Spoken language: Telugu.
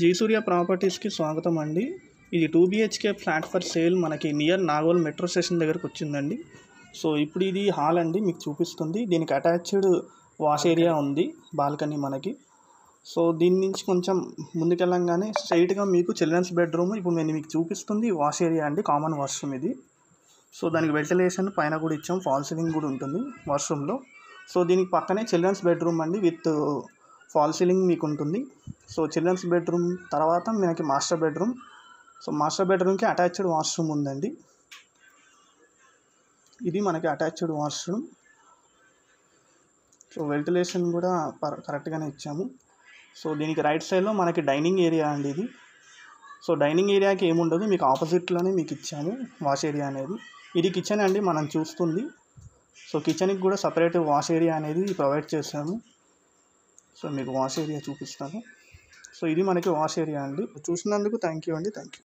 జయసూర్య ప్రాపర్టీస్కి స్వాగతం అండి. ఇది 2 BHK ఫ్లాట్ ఫర్ సేల్ మనకి నియర్ నాగోల్ మెట్రో స్టేషన్ దగ్గరకు వచ్చిందండి. సో ఇప్పుడు ఇది హాల్ అండి, మీకు చూపిస్తుంది. దీనికి అటాచ్డ్ వాష్ ఏరియా ఉంది, బాల్కనీ మనకి. సో దీని నుంచి కొంచెం ముందుకెళ్ళంగానే స్ట్రైట్గా మీకు చిల్డ్రన్స్ బెడ్రూమ్ ఇప్పుడు నేను మీకు చూపిస్తుంది వాష్ ఏరియా అండి, కామన్ వాష్రూమ్ ఇది. సో దానికి వెంటిలేషన్ పైన కూడా ఇచ్చాం, ఫాల్ సీలింగ్ కూడా ఉంటుంది వాష్రూమ్లో. సో దీనికి పక్కనే చిల్డ్రన్స్ బెడ్రూమ్ అండి, విత్ ఫాల్ సీలింగ్ మీకు ఉంటుంది. సో చిల్డ్రన్స్ బెడ్రూమ్ తర్వాత మనకి మాస్టర్ బెడ్రూమ్. సో మాస్టర్ బెడ్రూమ్కి అటాచ్డ్ వాష్రూమ్ ఉందండి. ఇది మనకి అటాచ్డ్ వాష్రూమ్. సో వెంటిలేషన్ కూడా కరెక్ట్గానే ఇచ్చాము. సో దీనికి రైట్ సైడ్లో మనకి డైనింగ్ ఏరియా అండి ఇది. సో డైనింగ్ ఏరియాకి ఏముండదు, మీకు ఆపోజిట్లోనే మీకు ఇచ్చాము వాష్ ఏరియా అనేది. ఇది కిచెన్ అండి మనం చూస్తుంది. సో కిచెన్కి కూడా సపరేట్ వాష్ ఏరియా అనేది ప్రొవైడ్ చేసాము. సో మీకు వాష్ ఏరియా చూపిస్తాను. సో ఇది మనకి వాష్ ఏరియా అండి. చూసినందుకు థ్యాంక్ యూ అండి. Thank you.